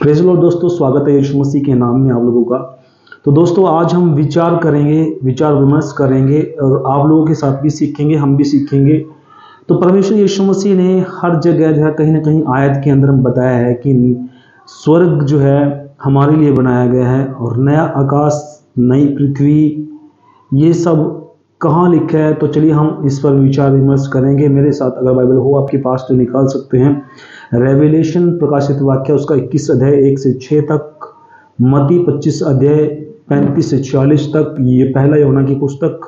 Praise Lord दोस्तों, स्वागत है यीशु मसीह के नाम में आप लोगों का। तो दोस्तों, आज हम विचार करेंगे, विचार विमर्श करेंगे और आप लोगों के साथ भी सीखेंगे, हम भी सीखेंगे। तो परमेश्वर यीशु मसीह ने हर जगह जो है कहीं ना कहीं आयत के अंदर हम बताया है कि स्वर्ग जो है हमारे लिए बनाया गया है और नया आकाश, नई पृथ्वी, ये सब कहाँ लिखा है। तो चलिए हम इस पर विचार विमर्श करेंगे। मेरे साथ अगर बाइबल हो आपके पास तो निकाल सकते हैं। रेवलेशन प्रकाशित वाक्य उसका 21 अध्याय 1 से 6 तक, मत्ती 25 अध्याय 35 से 46 तक, ये पहला यूहन्ना की पुस्तक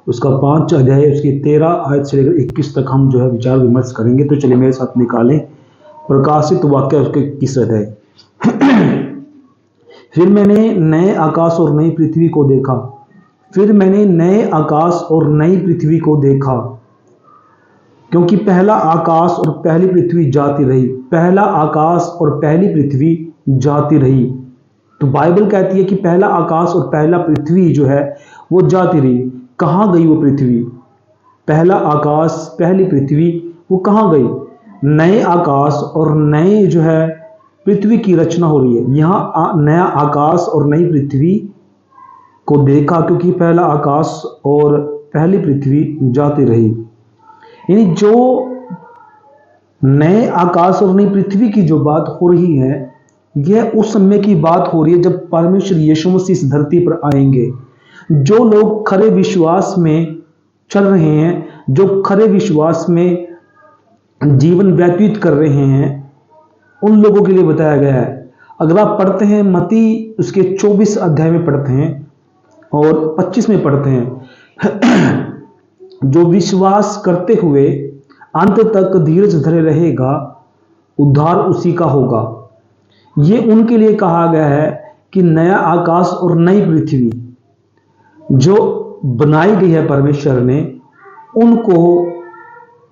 उसका 5 अध्याय उसकी 13 आयत से लेकर 21 तक हम जो है विचार विमर्श करेंगे। तो चलिए मेरे साथ निकालें प्रकाशित वाक्य उसके 21 अध्याय। फिर मैंने नए आकाश और नई पृथ्वी को देखा। फिर मैंने नए आकाश और नई पृथ्वी को देखा, क्योंकि पहला आकाश और पहली पृथ्वी जाती रही। पहला आकाश और पहली पृथ्वी जाती रही। तो बाइबल कहती है कि पहला आकाश और पहला पृथ्वी जो है वो जाती रही। कहाँ गई वो पृथ्वी? पहला आकाश, पहली पृथ्वी वो कहाँ गई? नए आकाश और नए जो है पृथ्वी की रचना हो रही है। यहाँ नया आकाश और नई पृथ्वी को देखा, क्योंकि पहला आकाश और पहली पृथ्वी जाती रही। यानी जो नए आकाश और नई पृथ्वी की जो बात हो रही है, यह उस समय की बात हो रही है जब परमेश्वर यीशु मसीह इस धरती पर आएंगे। जो लोग खरे विश्वास में चल रहे हैं, जो खरे विश्वास में जीवन व्यतीत कर रहे हैं, उन लोगों के लिए बताया गया है। अगर आप पढ़ते हैं मत्ती उसके 24 अध्याय में पढ़ते हैं और 25 में पढ़ते हैं, जो विश्वास करते हुए अंत तक धीरज धरे रहेगा, उद्धार उसी का होगा। ये उनके लिए कहा गया है कि नया आकाश और नई पृथ्वी जो बनाई गई है परमेश्वर ने, उनको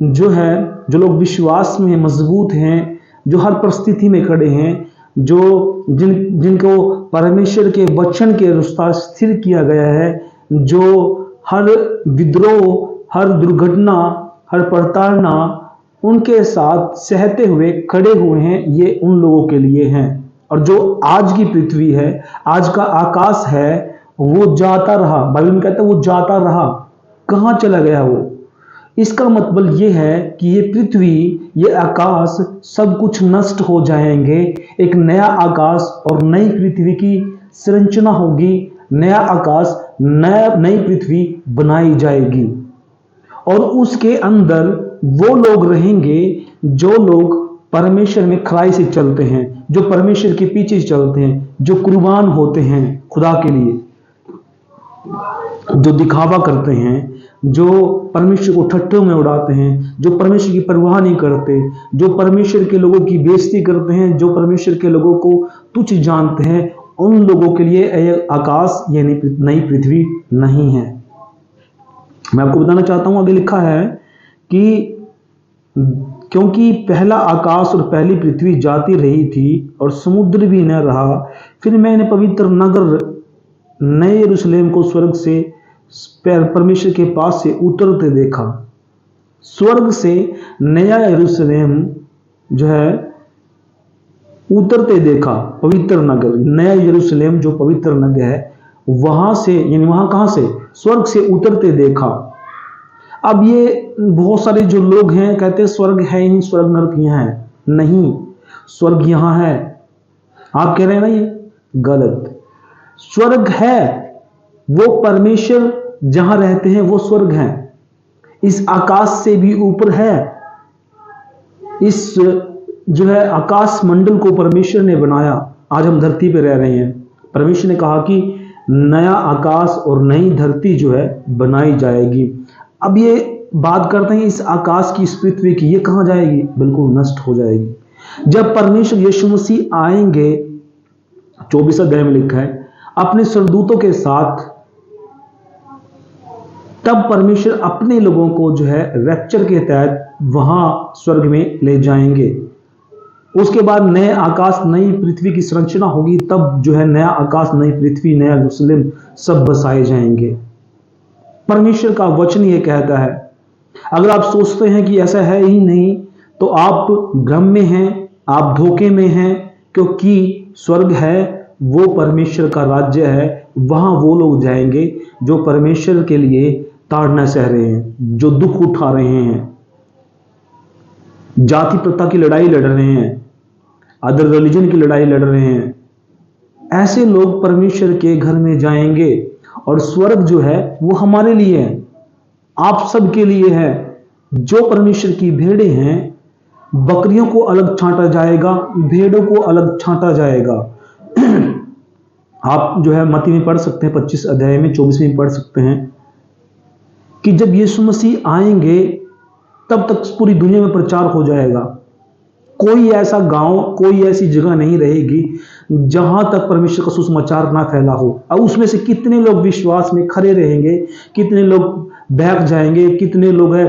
जो है, जो लोग विश्वास में मजबूत हैं, जो हर परिस्थिति में खड़े हैं, जिनको परमेश्वर के वचन के अनुसार स्थिर किया गया है, जो हर विद्रोह, हर दुर्घटना, हर प्रताड़ना उनके साथ सहते हुए खड़े हुए हैं, ये उन लोगों के लिए हैं। और जो आज की पृथ्वी है, आज का आकाश है, वो जाता रहा। बाइबल में कहता है वो जाता रहा। कहाँ चला गया वो? इसका मतलब ये है कि ये पृथ्वी, ये आकाश सब कुछ नष्ट हो जाएंगे। एक नया आकाश और नई पृथ्वी की संरचना होगी। नया आकाश, नई पृथ्वी बनाई जाएगी और उसके अंदर वो लोग रहेंगे जो लोग परमेश्वर में खराई से चलते हैं, जो परमेश्वर के पीछे चलते हैं, जो कुर्बान होते हैं खुदा के लिए, जो दिखावा करते हैं, जो परमेश्वर को ठट्ठों में उड़ाते हैं, जो परमेश्वर की परवाह नहीं करते, जो परमेश्वर के लोगों की बेइज्जती करते हैं, जो परमेश्वर के लोगों को तुच्छ जानते हैं, उन लोगों के लिए आकाश यानी नई पृथ्वी नहीं है। मैं आपको बताना चाहता हूं, आगे लिखा है कि क्योंकि पहला आकाश और पहली पृथ्वी जाती रही थी और समुद्र भी न रहा। फिर मैंने पवित्र नगर नए यरूशलेम को स्वर्ग से परमेश्वर के पास से उतरते देखा। स्वर्ग से नया यरूशलेम जो है उतरते देखा। पवित्र नगर, नया यरूशलेम जो पवित्र नगर है, वहां से, यानी वहां कहां से? स्वर्ग से उतरते देखा। अब ये बहुत सारे जो लोग हैं कहते हैं स्वर्ग है ही नहीं, स्वर्ग नरक यहाँ है। नहीं, स्वर्ग यहाँ है। आप कह रहे हैं ना ये गलत। स्वर्ग है, वो परमेश्वर जहां रहते हैं वो स्वर्ग है। इस आकाश से भी ऊपर है। इस जो है आकाश मंडल को परमेश्वर ने बनाया। आज हम धरती पे रह रहे हैं। परमेश्वर ने कहा कि नया आकाश और नई धरती जो है बनाई जाएगी। अब ये बात करते हैं इस आकाश की, इस पृथ्वी की, ये कहां जाएगी? बिल्कुल नष्ट हो जाएगी। जब परमेश्वर यीशु मसीह आएंगे, 24 अध्याय में लिखा है, अपने स्वर्गदूतों के साथ, तब परमेश्वर अपने लोगों को जो है रैप्चर के तहत वहां स्वर्ग में ले जाएंगे। उसके बाद नए आकाश, नई पृथ्वी की संरचना होगी। तब जो है नया आकाश, नई पृथ्वी, नया यरूशलेम सब बसाए जाएंगे। परमेश्वर का वचन ये कहता है। अगर आप सोचते हैं कि ऐसा है ही नहीं, तो आप भ्रम में हैं, आप धोखे में हैं, क्योंकि स्वर्ग है वो परमेश्वर का राज्य है। वहां वो लोग जाएंगे जो परमेश्वर के लिए ताड़ना सह रहे हैं, जो दुख उठा रहे हैं, जाति प्रथा की लड़ाई लड़ रहे हैं, अदर रिलीजन की लड़ाई लड़ रहे हैं। ऐसे लोग परमेश्वर के घर में जाएंगे। और स्वर्ग जो है वो हमारे लिए है, आप सबके लिए है। जो परमेश्वर की भेड़ें हैं, बकरियों को अलग छांटा जाएगा, भेड़ों को अलग छांटा जाएगा। आप जो है मत्ती में पढ़ सकते हैं, 25 अध्याय में 24 में पढ़ सकते हैं कि जब यीशु मसीह आएंगे तब तक पूरी दुनिया में प्रचार हो जाएगा। कोई ऐसा गांव, कोई ऐसी जगह नहीं रहेगी जहां तक परमेश्वर का सुसमाचार ना फैला हो। अब उसमें से कितने लोग विश्वास में खड़े रहेंगे, कितने लोग बहक जाएंगे, कितने लोग है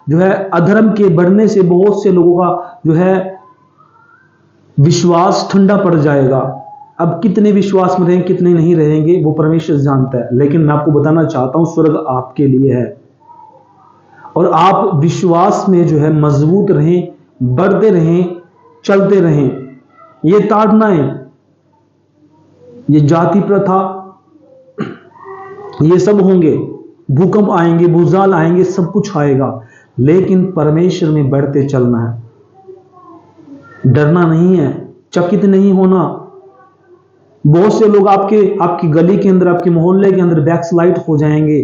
जो है अधर्म के बढ़ने से बहुत से लोगों का जो है विश्वास ठंडा पड़ जाएगा। अब कितने विश्वास में रहेंगे, कितने नहीं रहेंगे, वो परमेश्वर जानता है। लेकिन मैं आपको बताना चाहता हूं, स्वर्ग आपके लिए है। और आप विश्वास में जो है मजबूत रहें, बढ़ते रहें, चलते रहें। ये ताड़नाएं, ये जाति प्रथा, ये सब होंगे, भूकंप आएंगे, भूचाल आएंगे, सब कुछ आएगा, लेकिन परमेश्वर में बढ़ते चलना है। डरना नहीं है, चकित नहीं होना। बहुत से लोग आपकी गली के अंदर, आपके मोहल्ले के अंदर बैकस्लाइड हो जाएंगे,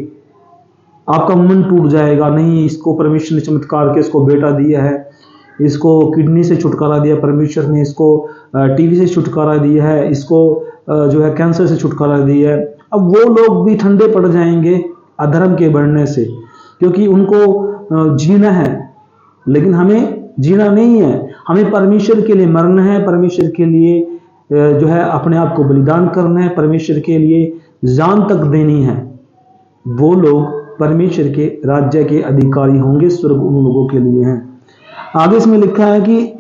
आपका मन टूट जाएगा। नहीं, इसको परमेश्वर ने चमत्कार के इसको बेटा दिया है, इसको किडनी से छुटकारा दिया परमेश्वर ने, इसको टीबी से छुटकारा दिया है, इसको जो है कैंसर से छुटकारा दिया है। अब वो लोग भी ठंडे पड़ जाएंगे अधर्म के बढ़ने से, क्योंकि उनको जीना है, लेकिन हमें जीना नहीं है। हमें परमेश्वर के लिए मरना है, परमेश्वर के लिए जो है अपने आप को बलिदान करना है, परमेश्वर के लिए जान तक देनी है। वो लोग परमेश्वर के राज्य के अधिकारी होंगे। स्वर्ग उन लोगों के लिए है। आगे इसमें लिखा है कि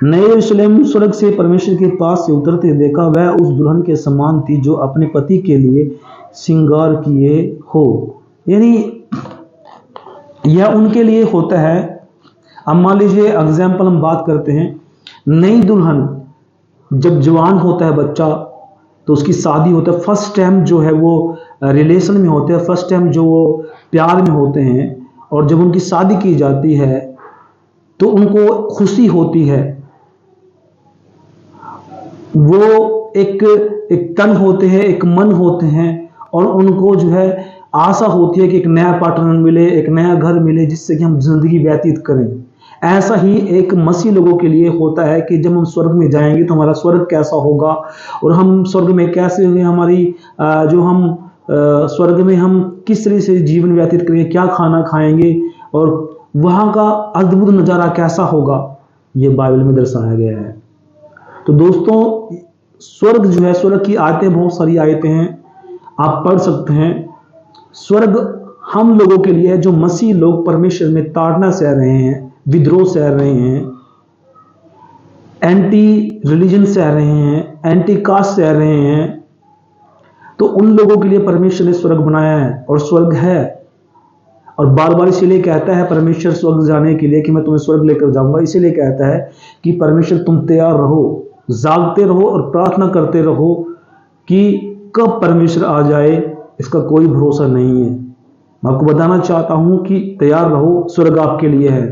नए यरूशलेम स्वर्ग से परमेश्वर के पास से उतरते देखा, वह उस दुल्हन के समान थी जो अपने पति के लिए श्रृंगार किए हो। यानी यह उनके लिए होता है। अब मान लीजिए एग्जाम्पल हम बात करते हैं, नई दुल्हन जब जवान होता है बच्चा, तो उसकी शादी होता है, फर्स्ट टाइम जो है वो रिलेशन में होते हैं, फर्स्ट टाइम जो वो प्यार में होते हैं, और जब उनकी शादी की जाती है तो उनको खुशी होती है। वो एक तन होते हैं, एक मन होते हैं, और उनको जो है आशा होती है कि एक नया पार्टनर मिले, एक नया घर मिले, जिससे कि हम जिंदगी व्यतीत करें। ऐसा ही एक मसीह लोगों के लिए होता है कि जब हम स्वर्ग में जाएंगे तो हमारा स्वर्ग कैसा होगा, और हम स्वर्ग में कैसे होंगे, हमारी जो हम स्वर्ग में हम किस तरह से जीवन व्यतीत करेंगे, क्या खाना खाएंगे, और वहां का अद्भुत नज़ारा कैसा होगा, ये बाइबल में दर्शाया गया है। तो दोस्तों, स्वर्ग जो है, स्वर्ग की आयतें बहुत सारी आयतें हैं, आप पढ़ सकते हैं। स्वर्ग हम लोगों के लिए है जो मसीह लोग परमेश्वर में ताड़ना सह रहे हैं, विद्रोह सह रहे हैं, एंटी रिलीजन सह रहे हैं, एंटी कास्ट सह रहे हैं। तो उन लोगों के लिए परमेश्वर ने स्वर्ग बनाया है, और स्वर्ग है। और बार बार इसीलिए कहता है परमेश्वर स्वर्ग जाने के लिए कि मैं तुम्हें स्वर्ग लेकर जाऊंगा। इसीलिए कहता है कि परमेश्वर तुम तैयार रहो, जागते रहो और प्रार्थना करते रहो कि कब परमेश्वर आ जाए, इसका कोई भरोसा नहीं है। मैं आपको बताना चाहता हूं कि तैयार रहो, स्वर्ग आपके लिए है।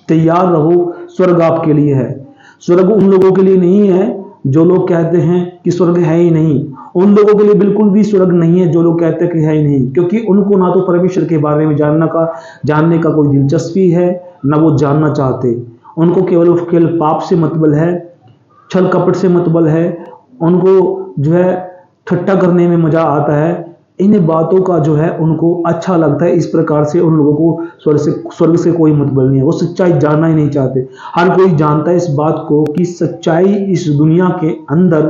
तैयार रहो, स्वर्ग आपके लिए है। स्वर्ग उन लोगों के लिए नहीं है जो लोग कहते हैं कि स्वर्ग है ही नहीं। उन लोगों के लिए बिल्कुल भी स्वर्ग नहीं है जो लोग कहते हैं कि है ही नहीं, क्योंकि उनको ना तो परमेश्वर के बारे में जानने का कोई दिलचस्पी है, ना वो जानना चाहते। उनको केवल पाप से मतलब है, छल कपट से मतलब है, उनको जो है ठट्टा करने में मजा आता है। इन बातों का जो है उनको अच्छा लगता है। इस प्रकार से उन लोगों को स्वर्ग से कोई मतलब नहीं है। वो सच्चाई जानना ही नहीं चाहते। हर कोई जानता है इस बात को कि सच्चाई इस दुनिया के अंदर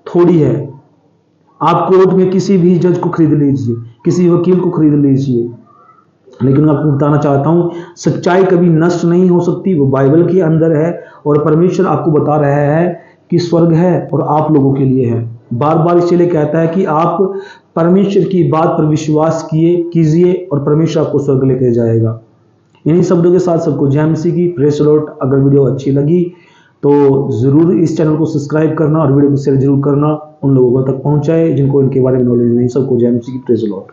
थोड़ी है। आप कोर्ट में किसी भी जज को खरीद लीजिए, किसी वकील को खरीद लीजिए, लेकिन मैं आपको बताना चाहता हूं, सच्चाई कभी नष्ट नहीं हो सकती। वो बाइबल के अंदर है, और परमेश्वर आपको बता रहा है कि स्वर्ग है और आप लोगों के लिए है। बार बार इसलिए कहता है कि आप परमेश्वर की बात पर विश्वास कीजिए और परमेश्वर आपको स्वर्ग लेकर जाएगा। इन्हीं शब्दों के साथ सबको जय मसीह की। Praise the Lord. अगर वीडियो अच्छी लगी तो ज़रूर इस चैनल को सब्सक्राइब करना और वीडियो को शेयर जरूर करना, उन लोगों तक पहुंचाए जिनको इनके बारे में नॉलेज नहीं। सबको जय मसीह की, प्रेज़ द लॉर्ड।